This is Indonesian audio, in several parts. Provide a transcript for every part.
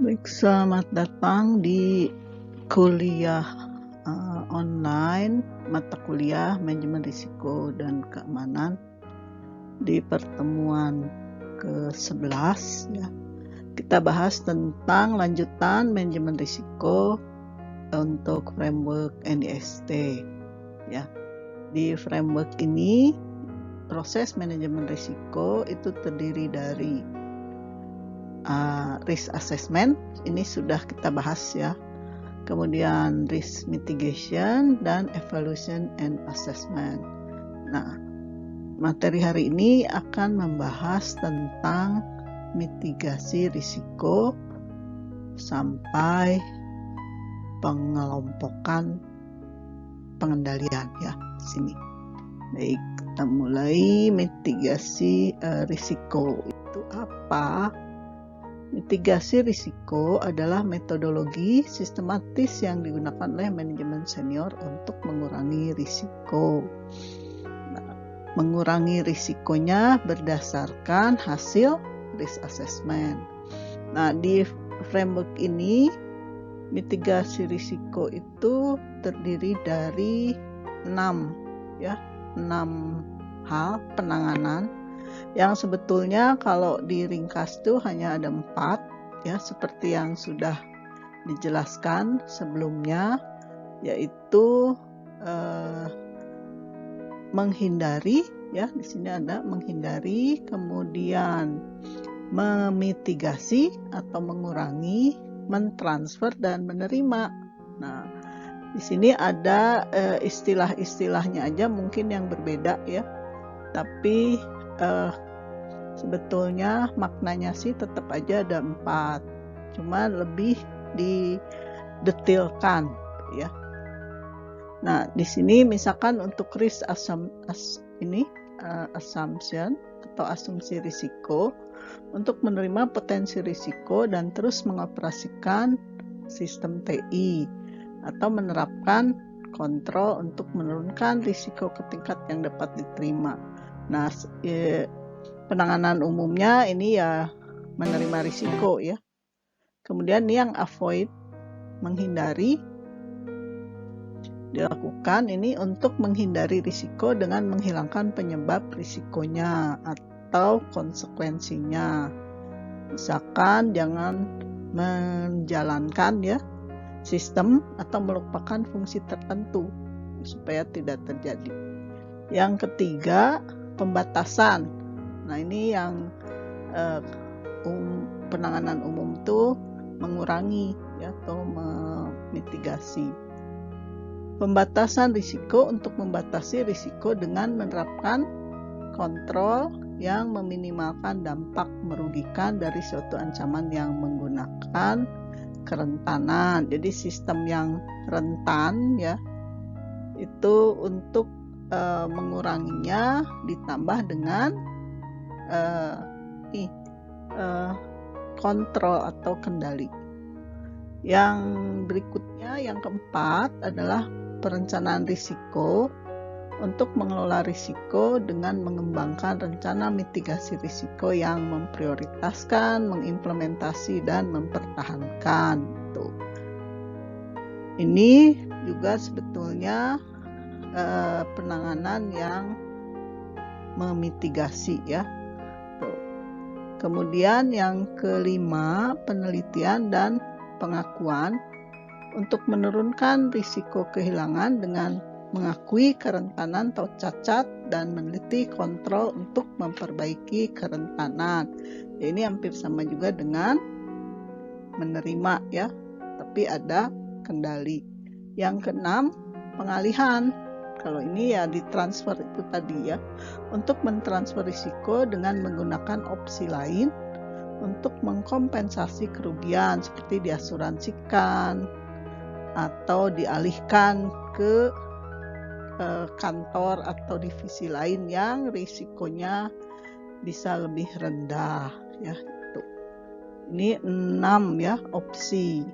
Baik, selamat datang di kuliah online mata kuliah Manajemen Risiko dan Keamanan di pertemuan ke-11 ya. Kita bahas tentang lanjutan manajemen risiko untuk framework NIST ya. Di framework ini proses manajemen risiko itu terdiri dari risk assessment, ini sudah kita bahas ya. Kemudian risk mitigation dan evaluation and assessment. Nah, materi hari ini akan membahas tentang mitigasi risiko sampai pengelompokan pengendalian ya di sini. Baik, kita mulai. Mitigasi risiko itu apa? Mitigasi risiko adalah metodologi sistematis yang digunakan oleh manajemen senior untuk mengurangi risiko. Mengurangi risikonya berdasarkan hasil risk assessment. Nah, di framework ini mitigasi risiko itu terdiri dari 6 hal penanganan yang sebetulnya kalau diringkas tuh hanya ada 4 ya, seperti yang sudah dijelaskan sebelumnya, yaitu menghindari ya, di sini ada menghindari, kemudian memitigasi atau mengurangi, mentransfer dan menerima. Nah, di sini ada istilah-istilahnya aja mungkin yang berbeda ya, tapi sebetulnya maknanya sih tetap aja ada 4, cuma lebih didetailkan ya. Nah, di sini misalkan untuk risk assumption atau asumsi risiko, untuk menerima potensi risiko dan terus mengoperasikan sistem TI atau menerapkan kontrol untuk menurunkan risiko ke tingkat yang dapat diterima. Nah, penanganan umumnya ini ya menerima risiko ya. Kemudian yang avoid, menghindari, dilakukan ini untuk menghindari risiko dengan menghilangkan penyebab risikonya atau konsekuensinya. Misalkan jangan menjalankan ya sistem atau melupakan fungsi tertentu supaya tidak terjadi. Yang ketiga, pembatasan. Nah, ini yang penanganan umum itu mengurangi ya, atau memitigasi. Pembatasan risiko untuk membatasi risiko dengan menerapkan kontrol yang meminimalkan dampak merugikan dari suatu ancaman yang menggunakan kerentanan. Jadi sistem yang rentan ya, itu untuk menguranginya ditambah dengan kontrol atau kendali. Yang berikutnya, yang keempat adalah perencanaan risiko untuk mengelola risiko dengan mengembangkan rencana mitigasi risiko yang memprioritaskan, mengimplementasi, dan mempertahankan. Tuh. Ini juga sebetulnya penanganan yang memitigasi ya. Tuh. Kemudian yang kelima, penelitian dan pengakuan untuk menurunkan risiko kehilangan dengan mengakui kerentanan atau cacat dan meneliti kontrol untuk memperbaiki kerentanan. Ya, ini hampir sama juga dengan menerima ya, tapi ada kendali. Yang keenam, pengalihan. Kalau ini ya ditransfer itu tadi ya, untuk mentransfer risiko dengan menggunakan opsi lain untuk mengkompensasi kerugian seperti diasuransikan atau dialihkan ke kantor atau divisi lain yang risikonya bisa lebih rendah ya. Itu. Ini 6 ya opsi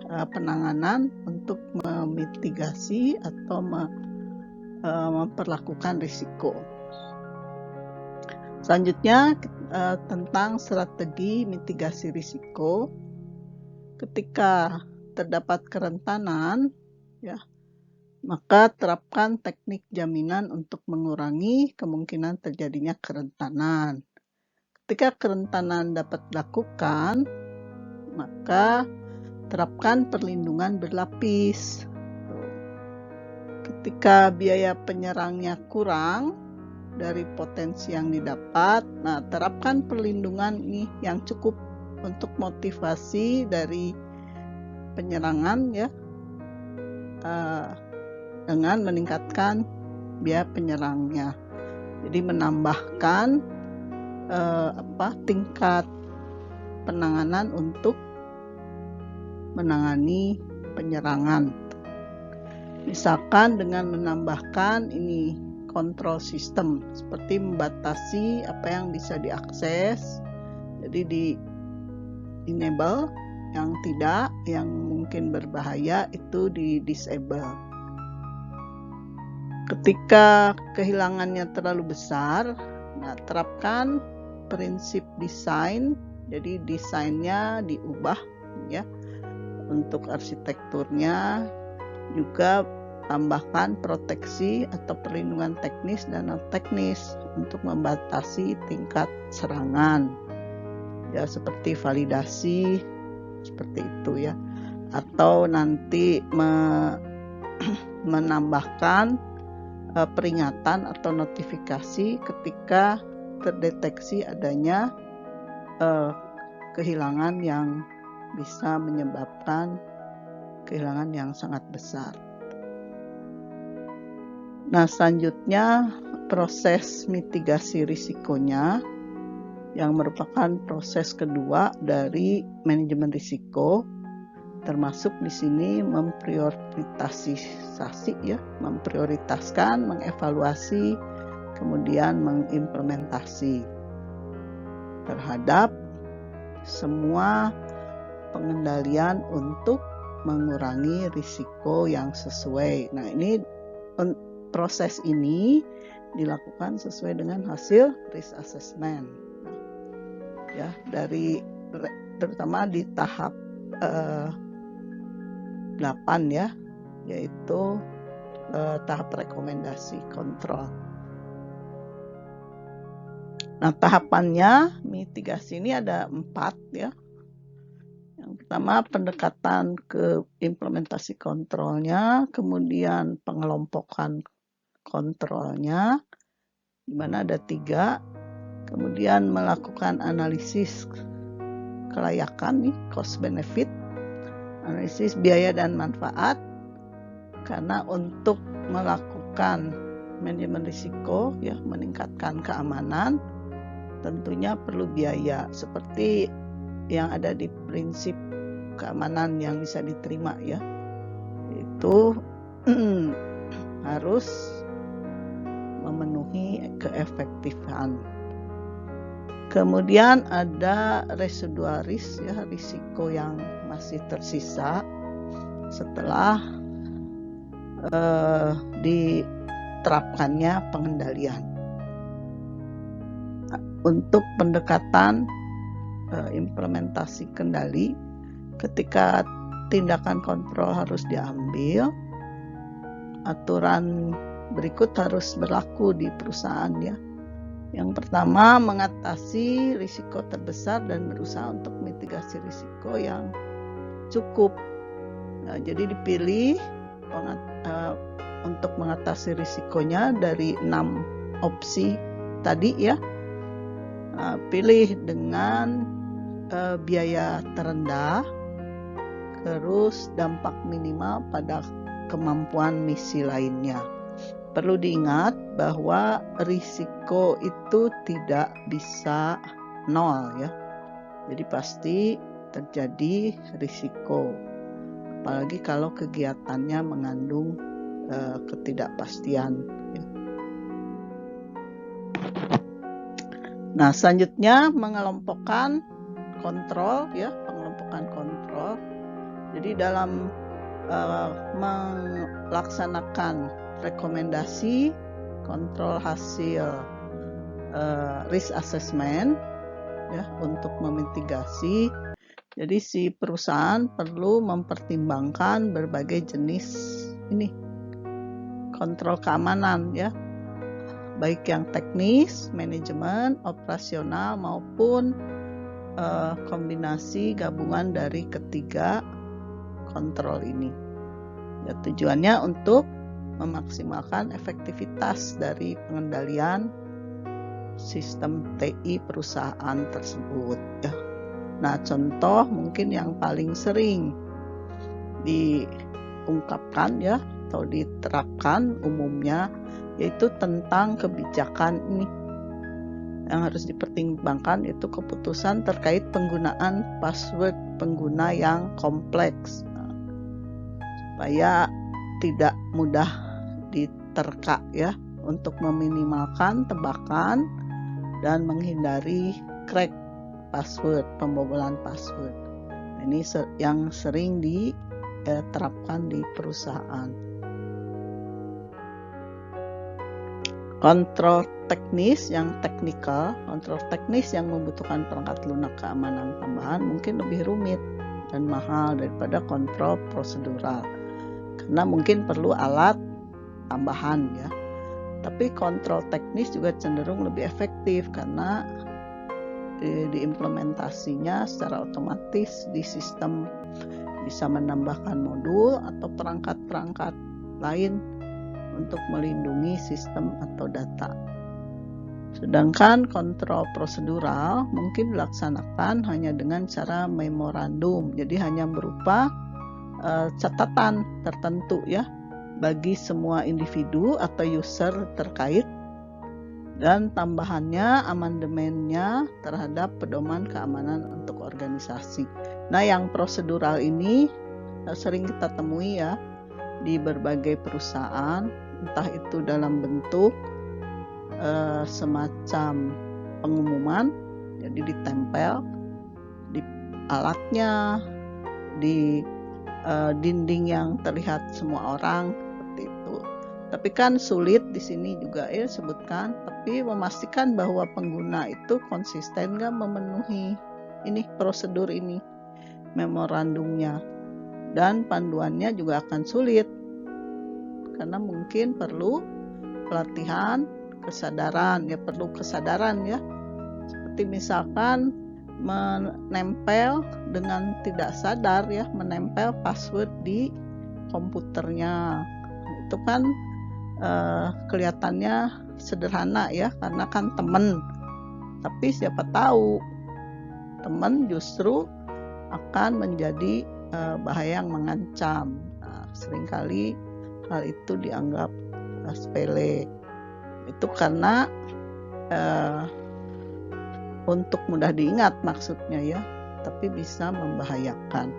penanganan untuk memitigasi atau memperlakukan risiko. Selanjutnya tentang strategi mitigasi risiko. ketika terdapat kerentanan, ya, maka terapkan teknik jaminan untuk mengurangi kemungkinan terjadinya kerentanan. Ketika kerentanan dapat dilakukan, maka terapkan perlindungan berlapis. Ketika biaya penyerangnya kurang dari potensi yang didapat, nah terapkan perlindungan ini yang cukup untuk motivasi dari penyerangan, ya, dengan meningkatkan biaya penyerangnya. Jadi menambahkan tingkat penanganan untuk menangani penyerangan. Misalkan dengan menambahkan ini kontrol sistem, seperti membatasi apa yang bisa diakses, jadi di enable, yang tidak, yang mungkin berbahaya itu di disable. Ketika kehilangannya terlalu besar, nah terapkan prinsip desain, jadi desainnya diubah, ya, untuk arsitekturnya. Juga tambahkan proteksi atau perlindungan teknis dan non teknis untuk membatasi tingkat serangan, ya, seperti validasi seperti itu, ya, atau nanti menambahkan peringatan atau notifikasi ketika terdeteksi adanya kehilangan yang bisa menyebabkan kehilangan yang sangat besar. Nah, selanjutnya proses mitigasi risikonya, yang merupakan proses kedua dari manajemen risiko, termasuk di sini memprioritasasi, ya, memprioritaskan, mengevaluasi, kemudian mengimplementasi terhadap semua pengendalian untuk mengurangi risiko yang sesuai. Nah, ini proses ini dilakukan sesuai dengan hasil risk assessment, ya, dari terutama di tahap 8, ya, yaitu tahap rekomendasi kontrol. Nah, tahapannya mitigasi ini ada 4, ya. Yang pertama pendekatan ke implementasi kontrolnya, kemudian pengelompokan kontrolnya, di mana ada 3, kemudian melakukan analisis kelayakan, nih, cost benefit, analisis biaya dan manfaat, karena untuk melakukan manajemen risiko, ya, meningkatkan keamanan, tentunya perlu biaya, seperti yang ada di prinsip keamanan yang bisa diterima, ya, itu harus memenuhi keefektifan. Kemudian ada residual risk, ya, risiko yang masih tersisa setelah diterapkannya pengendalian. Untuk pendekatan implementasi kendali, ketika tindakan kontrol harus diambil, aturan berikut harus berlaku di perusahaan, ya. Yang pertama, mengatasi risiko terbesar dan berusaha untuk mitigasi risiko yang cukup. Nah, jadi dipilih untuk mengatasi risikonya dari 6 opsi tadi, ya. Pilih dengan biaya terendah, terus dampak minimal pada kemampuan misi lainnya. Perlu diingat bahwa risiko itu tidak bisa 0, ya. Jadi pasti terjadi risiko, apalagi kalau kegiatannya mengandung ketidakpastian, ya. Nah, selanjutnya mengelompokkan kontrol, ya, pengelompokan kontrol. Jadi dalam melaksanakan rekomendasi kontrol hasil risk assessment, ya, untuk memitigasi, Jadi si perusahaan perlu mempertimbangkan berbagai jenis ini kontrol keamanan ya, baik yang teknis, manajemen, operasional maupun kombinasi gabungan dari ketiga kontrol ini. Ya, tujuannya untuk memaksimalkan efektivitas dari pengendalian sistem TI perusahaan tersebut ya. Nah, contoh mungkin yang paling sering diungkapkan ya atau diterapkan umumnya yaitu tentang kebijakan ini. Yang harus dipertimbangkan itu keputusan terkait penggunaan password pengguna yang kompleks supaya tidak mudah diterka ya, untuk meminimalkan tebakan dan menghindari crack password, pembobolan password. Ini yang sering diterapkan di perusahaan. Kontrol teknis yang teknikal, kontrol teknis yang membutuhkan perangkat lunak keamanan tambahan mungkin lebih rumit dan mahal daripada kontrol prosedural, karena mungkin perlu alat tambahan ya. Tapi kontrol teknis juga cenderung lebih efektif karena diimplementasinya secara otomatis di sistem, bisa menambahkan modul atau perangkat-perangkat lain untuk melindungi sistem atau data. Sedangkan kontrol prosedural mungkin dilaksanakan hanya dengan cara memorandum, jadi hanya berupa catatan tertentu ya bagi semua individu atau user terkait, dan tambahannya amandemennya terhadap pedoman keamanan untuk organisasi. Nah, yang prosedural ini sering kita temui ya di berbagai perusahaan, entah itu dalam bentuk semacam pengumuman, jadi ditempel di alatnya, di dinding yang terlihat semua orang seperti itu. Tapi kan sulit di sini juga ya sebutkan, tapi memastikan bahwa pengguna itu konsisten nggak memenuhi ini prosedur ini, memorandumnya, dan panduannya juga akan sulit karena mungkin perlu pelatihan, kesadaran ya, perlu kesadaran ya, seperti misalkan menempel dengan tidak sadar ya, menempel password di komputernya. Itu kan kelihatannya sederhana ya, karena kan teman, tapi siapa tahu teman justru akan menjadi bahaya yang mengancam. Nah, seringkali hal itu dianggap sepele. Itu karena untuk mudah diingat maksudnya ya, tapi bisa membahayakan.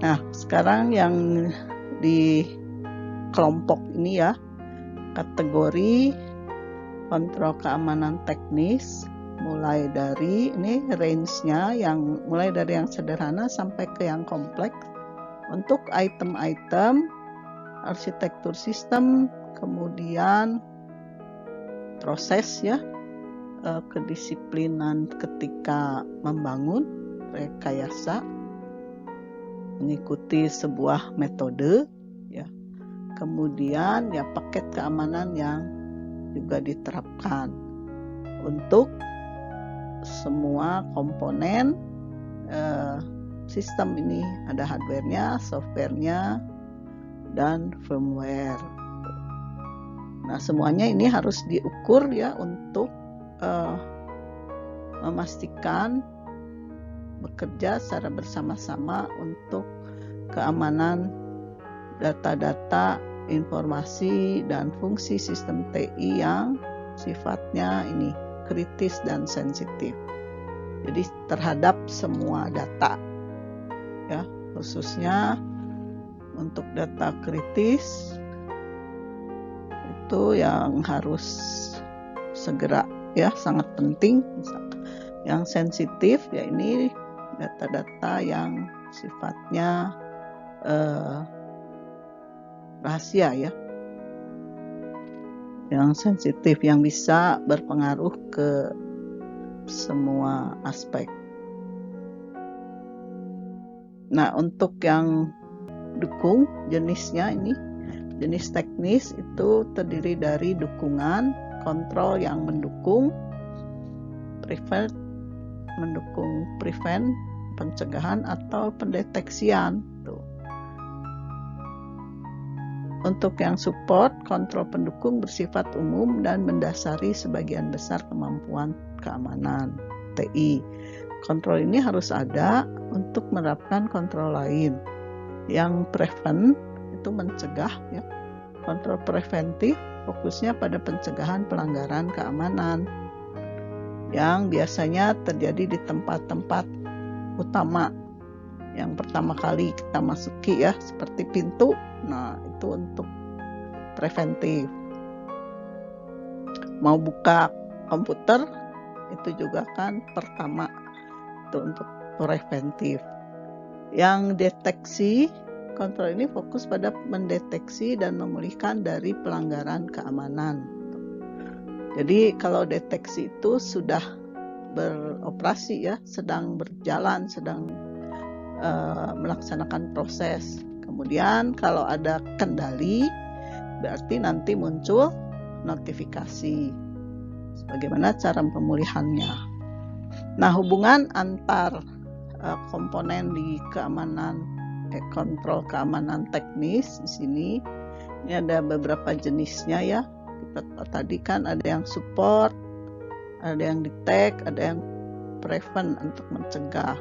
Nah, sekarang yang di kelompok ini ya, kategori kontrol keamanan teknis, mulai dari ini range-nya yang mulai dari yang sederhana sampai ke yang kompleks. Untuk item-item, arsitektur sistem, kemudian proses ya, kedisiplinan ketika membangun rekayasa, mengikuti sebuah metode ya, kemudian ya paket keamanan yang juga diterapkan untuk semua komponen sistem ini, ada hardware-nya, software-nya, dan firmware. Nah, semuanya ini harus diukur ya untuk memastikan bekerja secara bersama-sama untuk keamanan data-data, informasi, dan fungsi sistem TI yang sifatnya ini kritis dan sensitif. Jadi terhadap semua data ya, khususnya untuk data kritis itu yang harus segera ya, sangat penting. Yang sensitif ya ini data-data yang sifatnya rahasia ya, yang sensitif, yang bisa berpengaruh ke semua aspek. Nah, untuk yang dukung jenisnya ini, jenis teknis itu terdiri dari dukungan, kontrol yang mendukung, prevent, pencegahan atau pendeteksian. Tuh. Untuk yang support, kontrol pendukung bersifat umum dan mendasari sebagian besar kemampuan keamanan TI. Kontrol ini harus ada untuk menerapkan kontrol lain. Yang prevent itu mencegah, ya. Kontrol preventif fokusnya pada pencegahan pelanggaran keamanan yang biasanya terjadi di tempat-tempat utama yang pertama kali kita masuki, ya, seperti pintu. Nah, itu untuk preventif. Mau buka komputer itu juga kan pertama, itu untuk preventif. Yang deteksi, kontrol ini fokus pada mendeteksi dan memulihkan dari pelanggaran keamanan. Jadi kalau deteksi itu sudah beroperasi, ya, sedang berjalan, sedang melaksanakan proses. Kemudian kalau ada kendali, berarti nanti muncul notifikasi bagaimana cara pemulihannya. Nah, hubungan antar komponen di keamanan kontrol keamanan teknis di sini ini ada beberapa jenisnya, ya. Tadi kan ada yang support, ada yang detect, ada yang prevent untuk mencegah.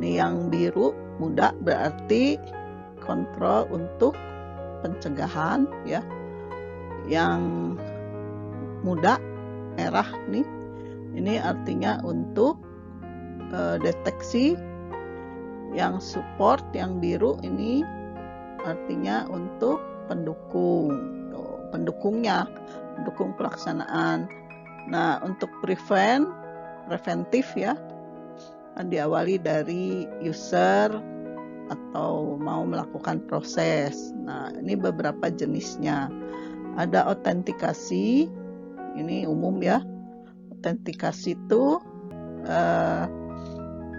Ini yang biru muda berarti kontrol untuk pencegahan, ya. Yang muda merah nih, ini artinya untuk deteksi. Yang support yang biru ini artinya untuk pendukung. Pendukungnya, pendukung pelaksanaan. Nah, untuk preventif, ya, diawali dari user atau mau melakukan proses. Nah, ini beberapa jenisnya. Ada autentikasi, ini umum, ya. Autentikasi itu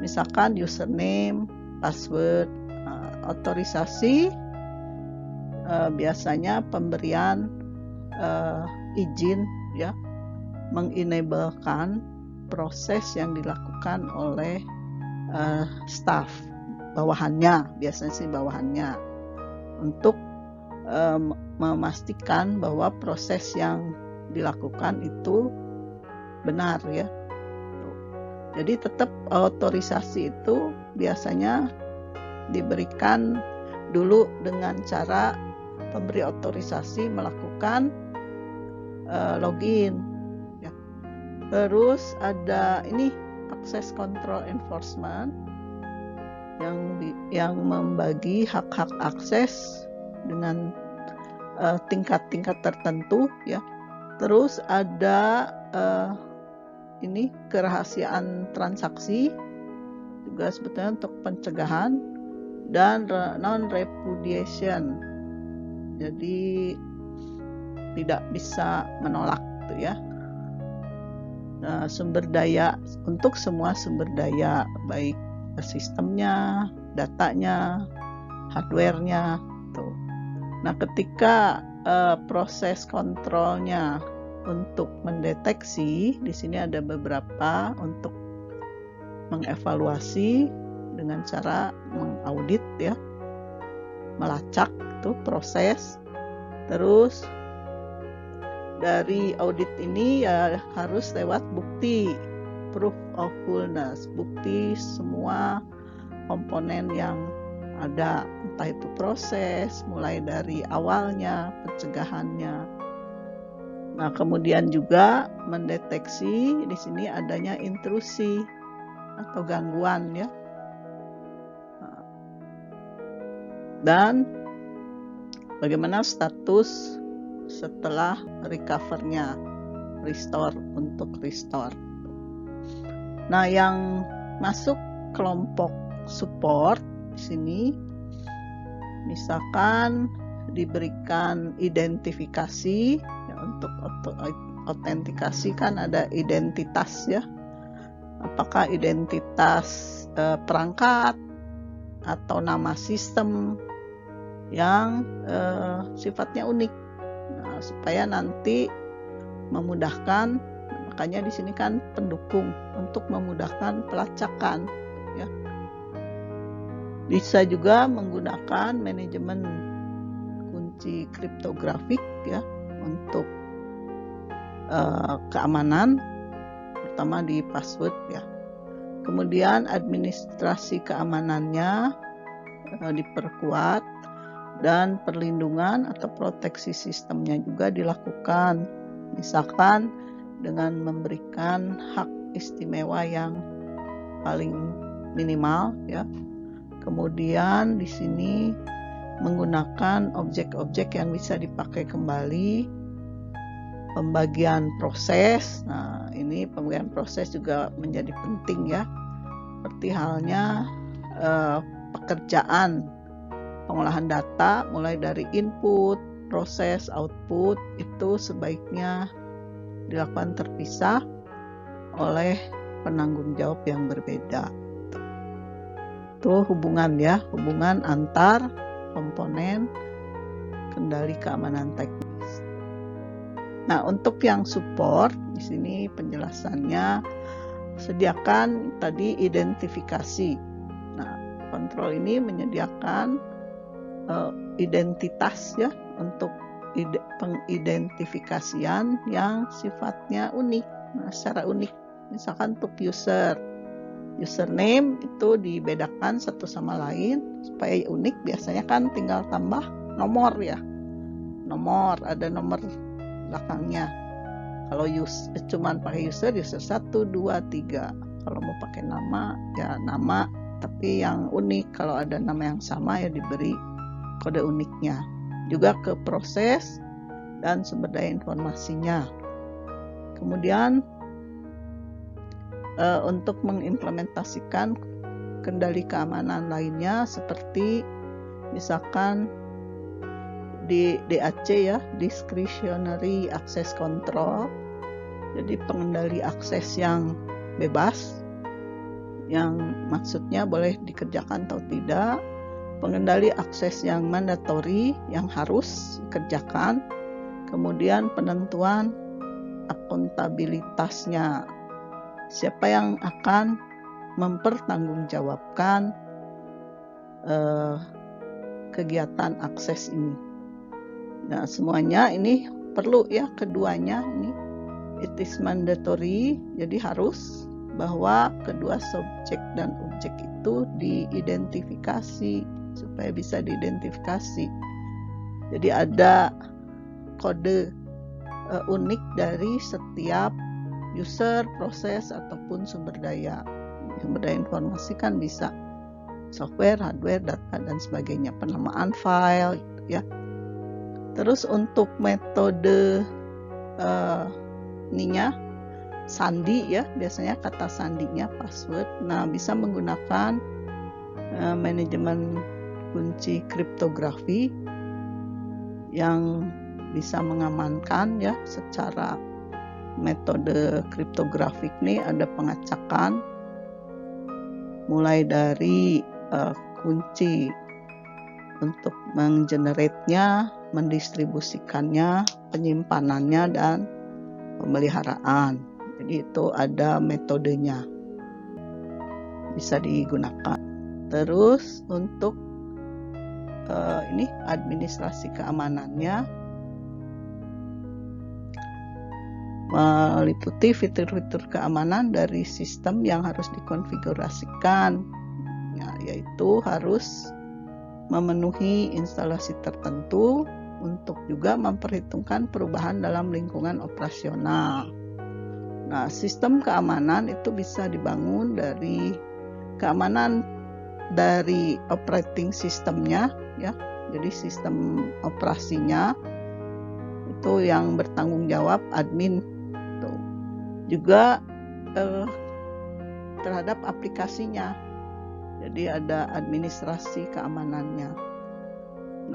misalkan username, password. Otorisasi biasanya pemberian izin, ya, mengenablekan proses yang dilakukan oleh staff bawahannya, biasanya sih bawahannya, untuk memastikan bahwa proses yang dilakukan itu benar, ya. Jadi tetap otorisasi itu biasanya diberikan dulu dengan cara pemberi otorisasi melakukan login, ya. Terus ada ini access control enforcement yang membagi hak-hak akses dengan tingkat-tingkat tertentu, ya. Terus ada ini kerahasiaan transaksi juga sebetulnya untuk pencegahan, dan non-repudiation, jadi tidak bisa menolak, ya. Nah, sumber daya untuk semua sumber daya, baik sistemnya, datanya, hardware-nya, tuh. Nah, ketika proses kontrolnya untuk mendeteksi, di sini ada beberapa untuk mengevaluasi dengan cara mengaudit, ya, melacak tuh proses. Terus dari audit ini, ya, harus lewat bukti, proof of fullness, bukti semua komponen yang ada, entah itu proses mulai dari awalnya, pencegahannya. Nah, kemudian juga mendeteksi di sini adanya intrusi atau gangguan, ya. Dan bagaimana status setelah recover-nya, untuk restore. Nah, yang masuk kelompok support di sini, misalkan diberikan identifikasi, ya, untuk autentikasi kan ada identitas, ya. Apakah identitas perangkat, atau nama sistem yang sifatnya unik. Nah, supaya nanti memudahkan, makanya di sini kan pendukung untuk memudahkan pelacakan ya. Bisa juga menggunakan manajemen kunci kriptografik ya untuk keamanan, pertama di password ya. Kemudian administrasi keamanannya diperkuat dan perlindungan atau proteksi sistemnya juga dilakukan. Misalkan dengan memberikan hak istimewa yang paling minimal ya. Kemudian di sini menggunakan objek-objek yang bisa dipakai kembali. Pembagian proses, nah ini pembagian proses juga menjadi penting ya, seperti halnya pekerjaan pengolahan data mulai dari input, proses, output itu sebaiknya dilakukan terpisah oleh penanggung jawab yang berbeda. Itu hubungan ya, hubungan antar komponen kendali keamanan teknis. Nah, untuk yang support di sini penjelasannya, sediakan tadi identifikasi. Nah, kontrol ini menyediakan identitas ya untuk pengidentifikasian yang sifatnya unik. Nah, secara unik, misalkan untuk username itu dibedakan satu sama lain supaya unik. Biasanya kan tinggal tambah nomor ya, ada nomor belakangnya. Kalau cuman pakai user 1, 2, 3. Kalau mau pakai nama ya nama, tapi yang unik. Kalau ada nama yang sama ya diberi kode uniknya. Juga ke proses dan sumber daya informasinya. Kemudian untuk mengimplementasikan kendali keamanan lainnya seperti misalkan di DAC ya, discretionary access control, jadi pengendali akses yang bebas, yang maksudnya boleh dikerjakan atau tidak. Pengendali akses yang mandatory, yang harus dikerjakan. Kemudian penentuan akuntabilitasnya, siapa yang akan mempertanggungjawabkan kegiatan akses ini. Nah, semuanya ini perlu ya, keduanya ini it is mandatory, jadi harus bahwa kedua subjek dan objek itu diidentifikasi supaya bisa diidentifikasi. Jadi ada kode unik dari setiap user, proses ataupun sumber daya. Sumber daya informasi kan bisa software, hardware, data dan sebagainya, penamaan file ya. Terus untuk metode sandi ya, biasanya kata sandinya password. Nah, bisa menggunakan manajemen kunci kriptografi yang bisa mengamankan ya secara metode kriptografik nih. Ada pengacakan mulai dari kunci untuk menggenerate-nya, mendistribusikannya, penyimpanannya, dan pemeliharaan. Jadi itu ada metodenya, bisa digunakan. Terus untuk ini administrasi keamanannya meliputi fitur-fitur keamanan dari sistem yang harus dikonfigurasikan, ya, yaitu harus memenuhi instalasi tertentu untuk juga memperhitungkan perubahan dalam lingkungan operasional. Nah, sistem keamanan itu bisa dibangun dari keamanan dari operating sistemnya ya. Jadi sistem operasinya itu yang bertanggung jawab admin tuh. Juga terhadap aplikasinya. Jadi ada administrasi keamanannya.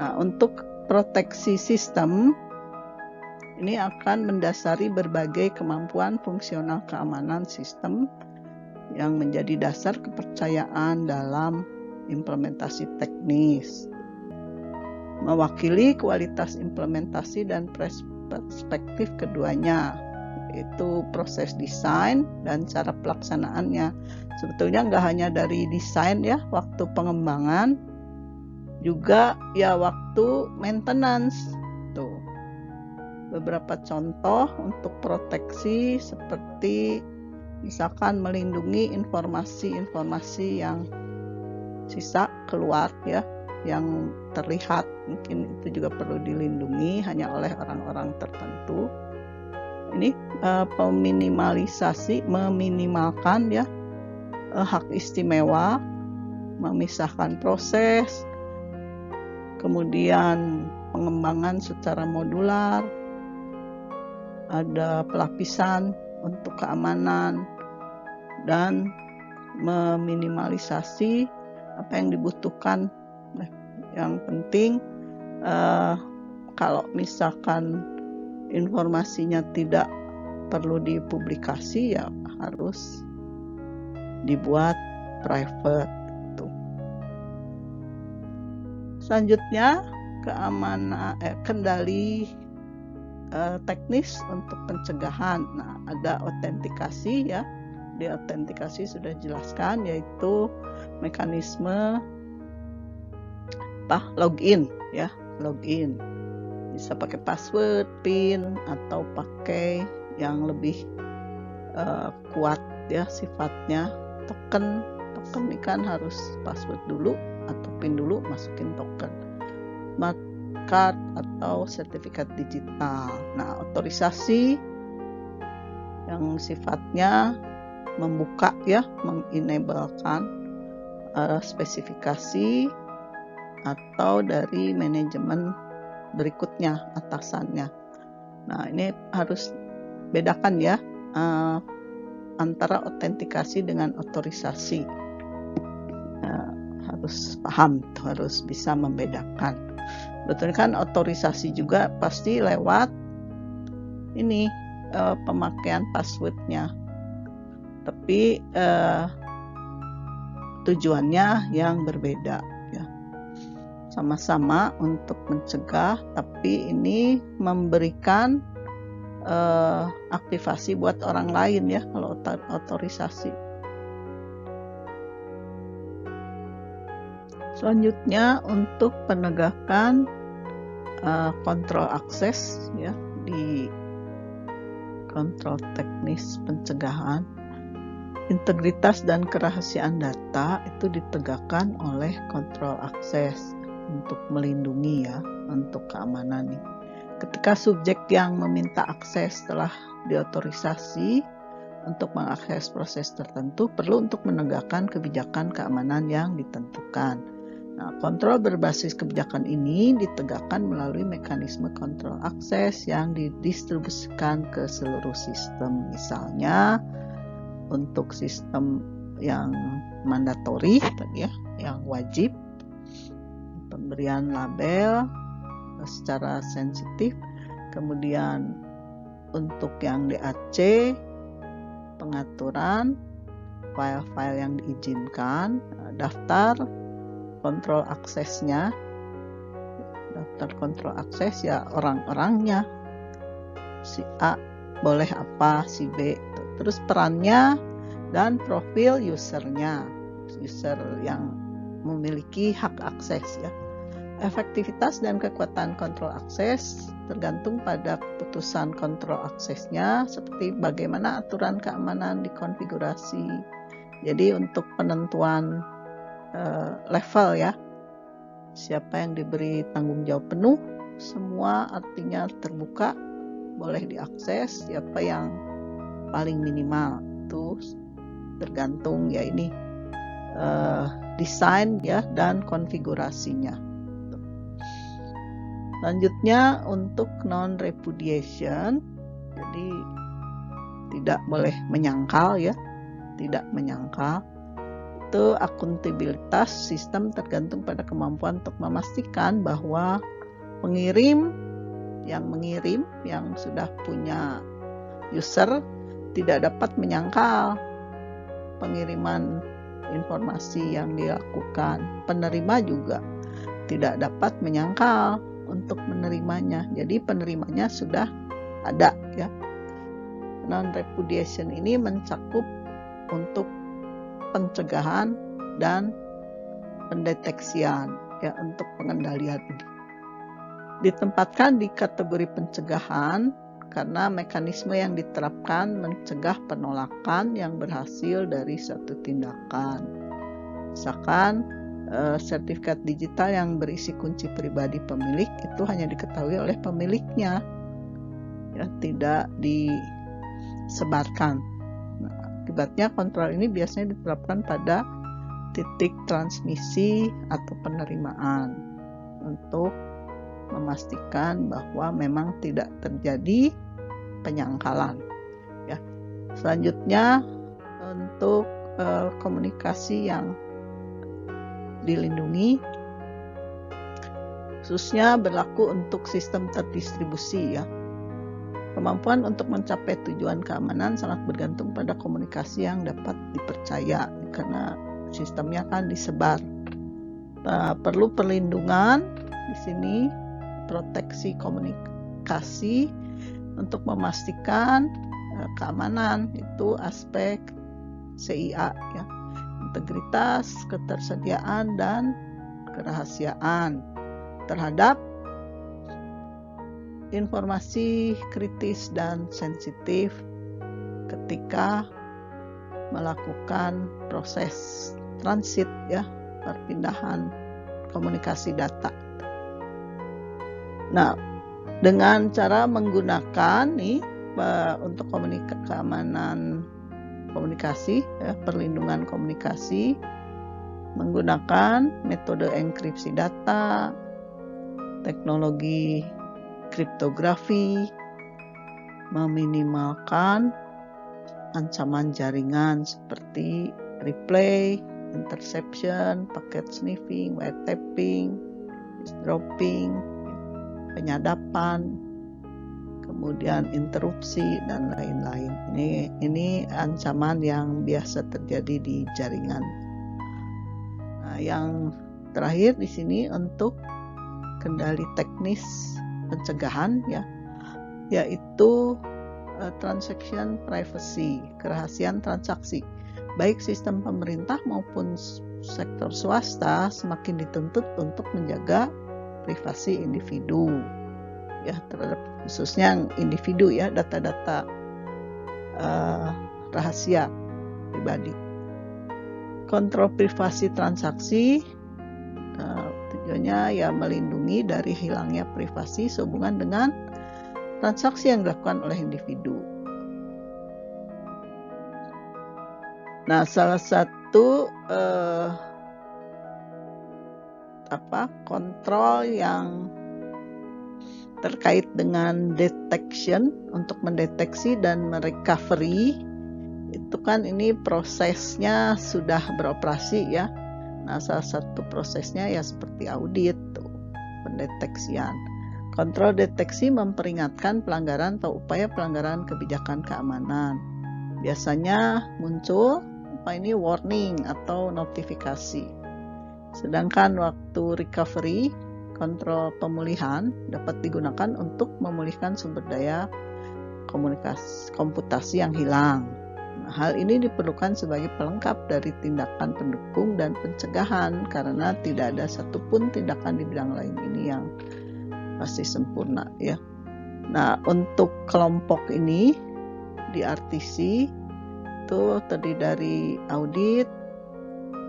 Nah, untuk proteksi sistem ini akan mendasari berbagai kemampuan fungsional keamanan sistem yang menjadi dasar kepercayaan dalam implementasi teknis, mewakili kualitas implementasi dan perspektif keduanya, yaitu proses desain dan cara pelaksanaannya. Sebetulnya nggak hanya dari desain ya, waktu pengembangan, juga ya waktu maintenance. Tuh, beberapa contoh untuk proteksi seperti misalkan melindungi informasi-informasi yang sisa keluar ya, yang terlihat, mungkin itu juga perlu dilindungi hanya oleh orang-orang tertentu. Ini meminimalkan ya hak istimewa, memisahkan proses, kemudian pengembangan secara modular, ada pelapisan untuk keamanan, dan meminimalisasi apa yang dibutuhkan. Yang penting kalau misalkan informasinya tidak perlu dipublikasi, ya harus dibuat private. Selanjutnya, kendali teknis untuk pencegahan. Nah, ada autentikasi ya. Di autentikasi sudah jelaskan, yaitu mekanisme login ya, login. Bisa pakai password, PIN, atau pakai yang lebih kuat ya sifatnya, token ini kan harus password dulu atau PIN dulu, masukin token, smart card atau sertifikat digital. Nah, otorisasi yang sifatnya membuka ya, mengenablekan spesifikasi atau dari manajemen berikutnya, atasannya. Nah, ini harus bedakan ya antara autentikasi dengan otorisasi. Harus paham, harus bisa membedakan. Betul kan, otorisasi juga pasti lewat ini pemakaian passwordnya, tapi tujuannya yang berbeda ya. Sama-sama untuk mencegah, tapi ini memberikan aktivasi buat orang lain ya kalau otorisasi. Selanjutnya, untuk penegakan kontrol akses ya, di kontrol teknis pencegahan, integritas dan kerahasiaan data itu ditegakkan oleh kontrol akses untuk melindungi ya, untuk keamanan nih. Ketika subjek yang meminta akses telah diotorisasi untuk mengakses proses tertentu, perlu untuk menegakkan kebijakan keamanan yang ditentukan. Nah, kontrol berbasis kebijakan ini ditegakkan melalui mekanisme kontrol akses yang didistribusikan ke seluruh sistem. Misalnya, untuk sistem yang mandatori tadi ya, yang wajib, pemberian label secara sensitif, kemudian untuk yang DAC, pengaturan file-file yang diizinkan, daftar kontrol aksesnya, daftar kontrol akses ya orang-orangnya, si A boleh apa, si B, terus perannya dan profil usernya, user yang memiliki hak akses ya. Efektivitas dan kekuatan kontrol akses tergantung pada keputusan kontrol aksesnya, seperti bagaimana aturan keamanan dikonfigurasi. Jadi untuk penentuan level ya, siapa yang diberi tanggung jawab penuh, semua artinya terbuka, boleh diakses. Siapa yang paling minimal, itu tergantung ya ini desain ya dan konfigurasinya. Selanjutnya, untuk non-repudiation, jadi tidak boleh menyangkal ya, tidak menyangkal. Itu akuntabilitas sistem tergantung pada kemampuan untuk memastikan bahwa pengirim yang sudah punya user tidak dapat menyangkal pengiriman informasi yang dilakukan. Penerima juga tidak dapat menyangkal untuk menerimanya. Jadi penerimanya sudah ada ya. Non-repudiation ini mencakup untuk pencegahan dan pendeteksian ya, untuk pengendalian ini. Ditempatkan di kategori pencegahan karena mekanisme yang diterapkan mencegah penolakan yang berhasil dari suatu tindakan. Misalkan sertifikat digital yang berisi kunci pribadi pemilik itu hanya diketahui oleh pemiliknya, ya, tidak disebarkan. Nah, akibatnya kontrol ini biasanya diterapkan pada titik transmisi atau penerimaan untuk memastikan bahwa memang tidak terjadi penyangkalan. Ya. Selanjutnya untuk komunikasi yang dilindungi, khususnya berlaku untuk sistem terdistribusi ya. Kemampuan untuk mencapai tujuan keamanan sangat bergantung pada komunikasi yang dapat dipercaya karena sistemnya kan disebar. Perlu perlindungan di sini, proteksi komunikasi untuk memastikan keamanan, itu aspek CIA ya. Integritas, ketersediaan dan kerahasiaan terhadap informasi kritis dan sensitif ketika melakukan proses transit ya, perpindahan komunikasi data. Nah, dengan cara menggunakan nih untuk keamanan komunikasi ya, perlindungan komunikasi menggunakan metode enkripsi data, teknologi kriptografi, meminimalkan ancaman jaringan seperti replay, interception, packet sniffing, wiretapping, eavesdropping, penyadapan, kemudian interupsi dan lain-lain. Ini ancaman yang biasa terjadi di jaringan. Nah, yang terakhir di sini untuk kendali teknis pencegahan ya, yaitu transaction privacy, kerahasiaan transaksi. Baik sistem pemerintah maupun sektor swasta semakin dituntut untuk menjaga privasi individu ya, terhadap khususnya individu ya, data-data rahasia pribadi. Kontrol privasi transaksi tujuannya ya melindungi dari hilangnya privasi sehubungan dengan transaksi yang dilakukan oleh individu. Nah, salah satu kontrol yang terkait dengan detection, untuk mendeteksi dan merecovery, itu kan ini prosesnya sudah beroperasi ya. Nah, salah satu prosesnya ya seperti audit, pendeteksian. Kontrol deteksi memperingatkan pelanggaran atau upaya pelanggaran kebijakan keamanan. Biasanya muncul warning atau notifikasi. Sedangkan waktu recovery, kontrol pemulihan dapat digunakan untuk memulihkan sumber daya komputasi yang hilang. Nah, hal ini diperlukan sebagai pelengkap dari tindakan pendukung dan pencegahan karena tidak ada satupun tindakan di bidang lain ini yang pasti sempurna ya. Nah, untuk kelompok ini di RTC itu terdiri dari audit,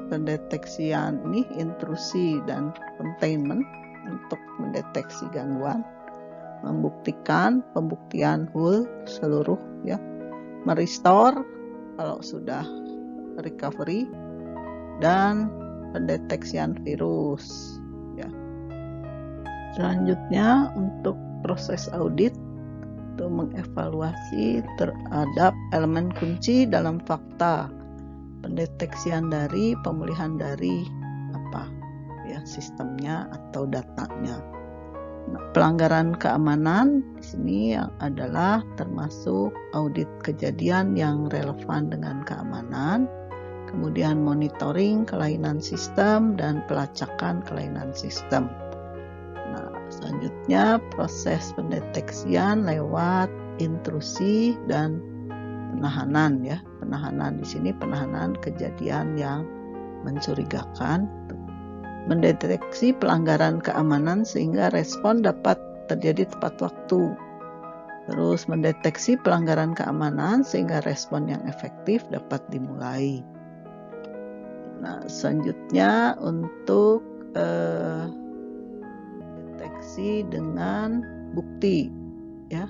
pendeteksian ini, intrusi dan containment untuk mendeteksi gangguan, membuktikan pembuktian whole seluruh ya, merestore kalau sudah recovery, dan pendeteksian virus ya. Selanjutnya untuk proses audit itu mengevaluasi terhadap elemen kunci dalam fakta, pendeteksian dari, pemulihan dari sistemnya atau datanya. Nah, pelanggaran keamanan di sini yang adalah termasuk audit kejadian yang relevan dengan keamanan, kemudian monitoring kelainan sistem, dan pelacakan kelainan sistem. Nah, selanjutnya proses pendeteksian lewat intrusi dan penahanan ya. Penahanan di sini penahanan kejadian yang mencurigakan, mendeteksi pelanggaran keamanan sehingga respon dapat terjadi tepat waktu. Terus mendeteksi pelanggaran keamanan sehingga respon yang efektif dapat dimulai. Nah, selanjutnya untuk deteksi dengan bukti ya.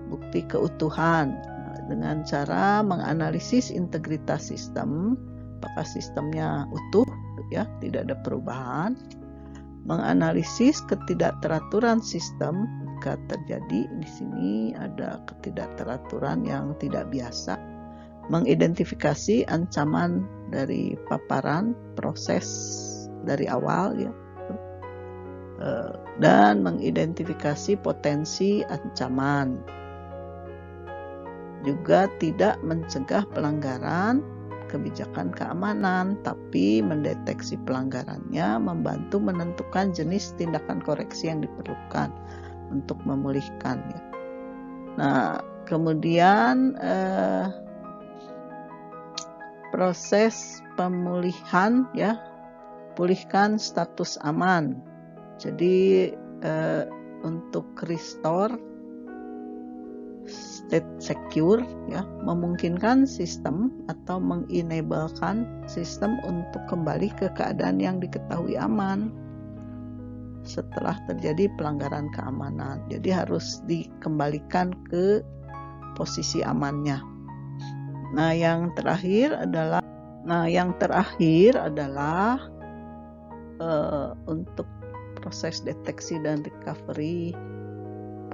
Bukti keutuhan dengan cara menganalisis integritas sistem, apakah sistemnya utuh ya, tidak ada perubahan. Menganalisis ketidakteraturan sistem jika terjadi di sini ada ketidakteraturan yang tidak biasa. Mengidentifikasi ancaman dari paparan proses dari awal ya. Dan mengidentifikasi potensi ancaman. Juga tidak mencegah pelanggaran kebijakan keamanan, tapi mendeteksi pelanggarannya, membantu menentukan jenis tindakan koreksi yang diperlukan untuk memulihkan ya. Nah, kemudian proses pemulihan ya, pulihkan status aman. Jadi untuk restore state secure ya, memungkinkan sistem atau mengenablekan sistem untuk kembali ke keadaan yang diketahui aman setelah terjadi pelanggaran keamanan. Jadi harus dikembalikan ke posisi amannya. Nah, yang terakhir adalah untuk proses deteksi dan recovery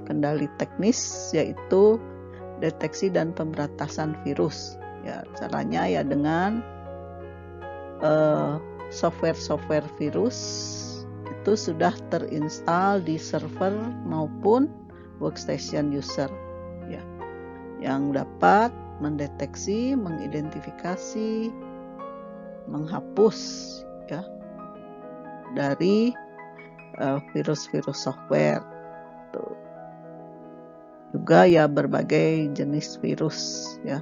kendali teknis, yaitu deteksi dan pemberantasan virus. Ya, caranya ya dengan software virus itu sudah terinstall di server maupun workstation user ya, yang dapat mendeteksi, mengidentifikasi, menghapus ya dari virus-virus software. Juga ya berbagai jenis virus ya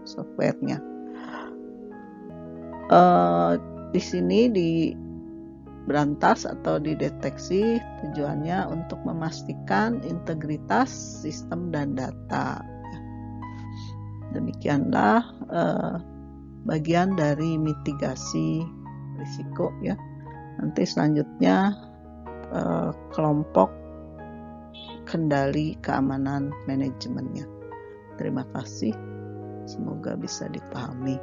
softwarenya. Di sini diberantas atau dideteksi tujuannya untuk memastikan integritas sistem dan data. Demikianlah bagian dari mitigasi risiko ya. Nanti selanjutnya kelompok kendali keamanan manajemennya. Terima kasih, semoga bisa dipahami.